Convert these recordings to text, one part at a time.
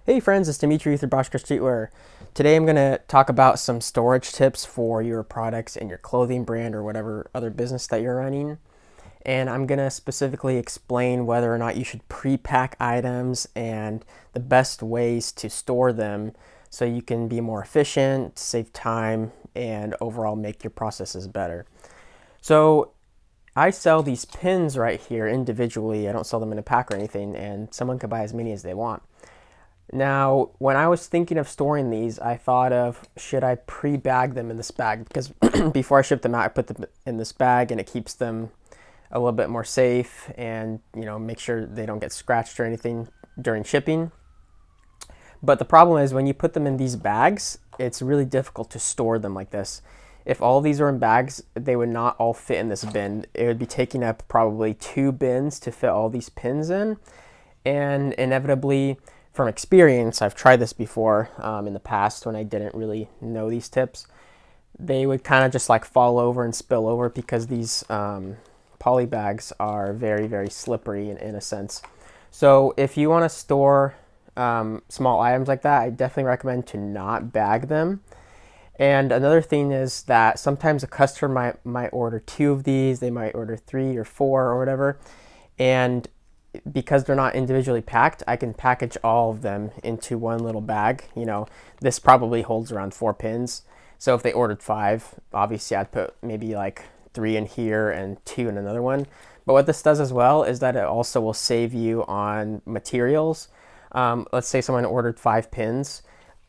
Hey friends, it's Dimitri with Boschker Streetwear. Today I'm going to talk about some storage tips for your products in your clothing brand or whatever other business that you're running. And I'm going to specifically explain whether or not you should pre-pack items and the best ways to store them so you can be more efficient, save time, and overall make your processes better. So I sell these pins right here individually. I don't sell them in a pack or anything, and someone can buy as many as they want. Now, when I was thinking of storing these, I thought of, should I pre-bag them in this bag? Because before I ship them out, I put them in this bag and it keeps them a little bit more safe and, make sure they don't get scratched or anything during shipping. But the problem is when you put them in these bags, it's really difficult to store them like this. If all of these are in bags, they would not all fit in this bin. It would be taking up probably 2 bins to fit all these pins in. And inevitably, from experience, I've tried this before in the past when I didn't really know these tips. They would kind of just like fall over and spill over because these poly bags are very, very slippery in a sense. So if you want to store small items like that, I definitely recommend to not bag them. And another thing is that sometimes a customer might order 2 of these, they might order 3 or 4 or whatever. And because they're not individually packed, I can package all of them into one little bag. This probably holds around 4 pins. So if they ordered 5, obviously I'd put maybe like 3 in here and 2 in another one. But what this does as well is that it also will save you on materials. Let's say someone ordered 5 pins.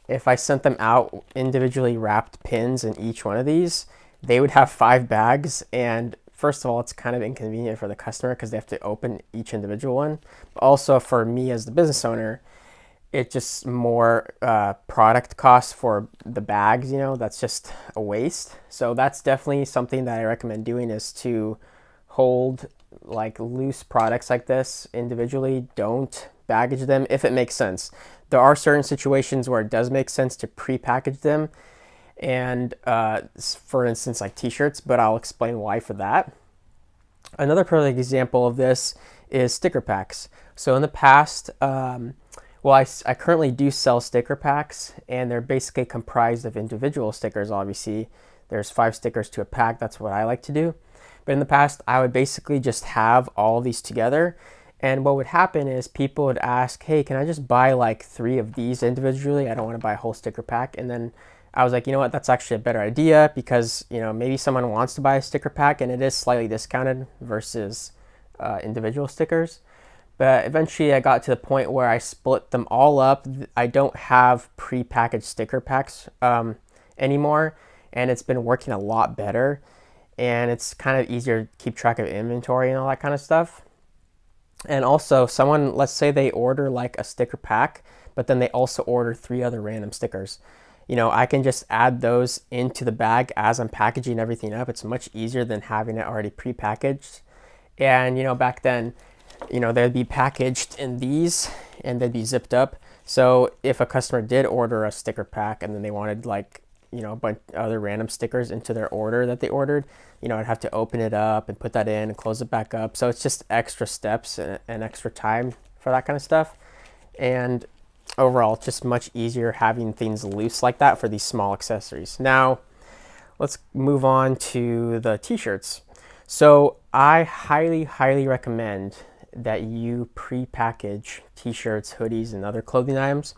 If I sent them out individually wrapped pins in each one of these, they would have 5 bags, and first of all, it's kind of inconvenient for the customer because they have to open each individual one. But also for me as the business owner, it's just more product costs for the bags, that's just a waste. So that's definitely something that I recommend doing, is to hold like loose products like this individually. Don't baggage them if it makes sense. There are certain situations where it does make sense to pre-package them, and for instance like t-shirts, but I'll explain why for that. Another perfect example of this is sticker packs. So in the past, I currently do sell sticker packs, and they're basically comprised of individual stickers. Obviously there's 5 stickers to a pack. That's what I like to do. But in the past, I would basically just have all these together, and what would happen is people would ask, hey, can I just buy like 3 of these individually? I don't want to buy a whole sticker pack. And then I was like, you know what, that's actually a better idea, because maybe someone wants to buy a sticker pack and it is slightly discounted versus individual stickers. But eventually I got to the point where I split them all up. I don't have pre-packaged sticker packs anymore, and it's been working a lot better, and it's kind of easier to keep track of inventory and all that kind of stuff. And also, someone, let's say they order like a sticker pack, but then they also order 3 other random stickers. I can just add those into the bag as I'm packaging everything up. It's much easier than having it already pre-packaged. And back then, they'd be packaged in these and they'd be zipped up. So if a customer did order a sticker pack and then they wanted like, a bunch of other random stickers into their order that they ordered, I'd have to open it up and put that in and close it back up. So it's just extra steps and extra time for that kind of stuff. And overall, it's just much easier having things loose like that for these small accessories. Now, let's move on to the t-shirts. So I highly, highly recommend that you pre-package t-shirts, hoodies, and other clothing items.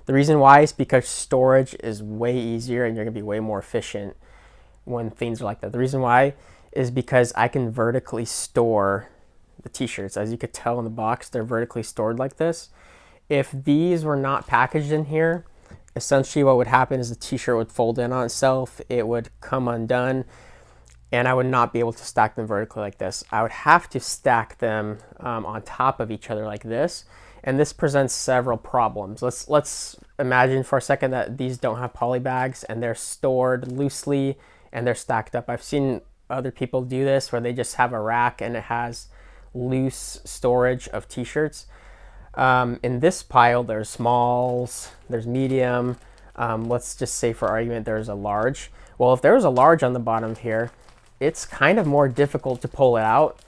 The reason why is because storage is way easier and you're gonna be way more efficient when things are like that. The reason why is because I can vertically store the t-shirts. As you could tell in the box, they're vertically stored like this. If these were not packaged in here, essentially what would happen is the t-shirt would fold in on itself, it would come undone, and I would not be able to stack them vertically like this. I would have to stack them on top of each other like this, and this presents several problems. Let's imagine for a second that these don't have poly bags and they're stored loosely and they're stacked up. I've seen other people do this where they just have a rack and it has loose storage of t-shirts. In this pile, there's smalls, there's medium. Let's just say for argument there's a large. Well, if there was a large on the bottom here, it's kind of more difficult to pull it out.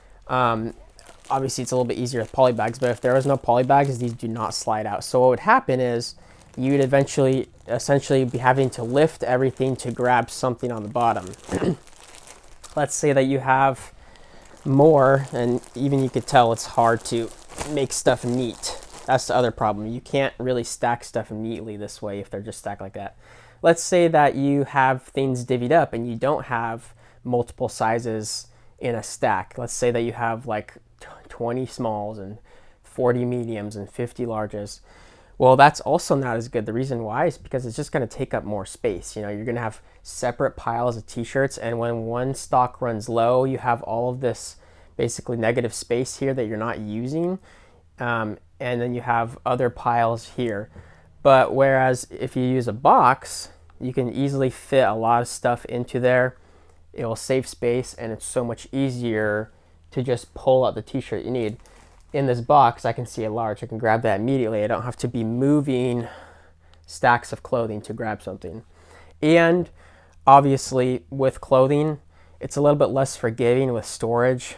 obviously it's a little bit easier with poly bags, but if there was no poly bags, these do not slide out. So what would happen is you'd essentially be having to lift everything to grab something on the bottom. Let's say that you have more, and even you could tell it's hard to make stuff neat. That's the other problem. You can't really stack stuff neatly this way if they're just stacked like that. Let's say that you have things divvied up and you don't have multiple sizes in a stack. Let's say that you have like 20 smalls and 40 mediums and 50 larges. Well, that's also not as good. The reason why is because it's just going to take up more space. You know, you're going to have separate piles of t-shirts, and when one stock runs low, you have all of this basically negative space here that you're not using, and then you have other piles here. But whereas if you use a box, you can easily fit a lot of stuff into there. It will save space, and it's so much easier to just pull out the t-shirt you need. In this box, I can see a large. I can grab that immediately. I don't have to be moving stacks of clothing to grab something. And obviously with clothing, it's a little bit less forgiving with storage.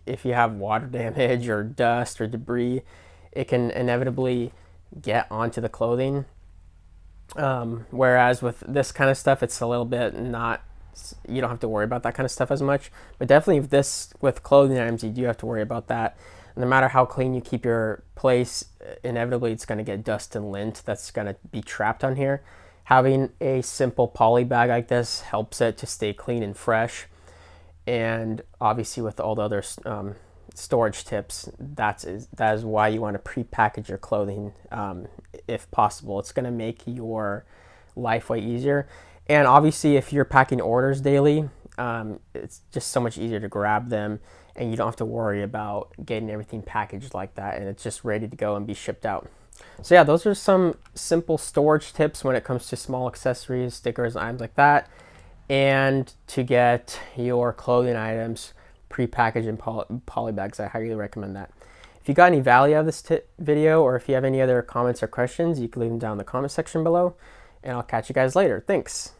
If you have water damage or dust or debris, it can inevitably get onto the clothing. Whereas with this kind of stuff, it's a little bit not, you don't have to worry about that kind of stuff as much. But definitely with clothing items, you do have to worry about that. No matter how clean you keep your place, inevitably it's going to get dust and lint that's going to be trapped on here. Having a simple poly bag like this helps it to stay clean and fresh. And obviously with all the other storage tips, that is why you want to pre-package your clothing if possible. It's going to make your life way easier. And obviously if you're packing orders daily, it's just so much easier to grab them, and you don't have to worry about getting everything packaged like that, and it's just ready to go and be shipped out. So yeah, those are some simple storage tips when it comes to small accessories, stickers, and items like that, and to get your clothing items pre-packaged in poly bags. I highly recommend that. If you got any value out of this video, or if you have any other comments or questions, you can leave them down in the comment section below, and I'll catch you guys later. Thanks.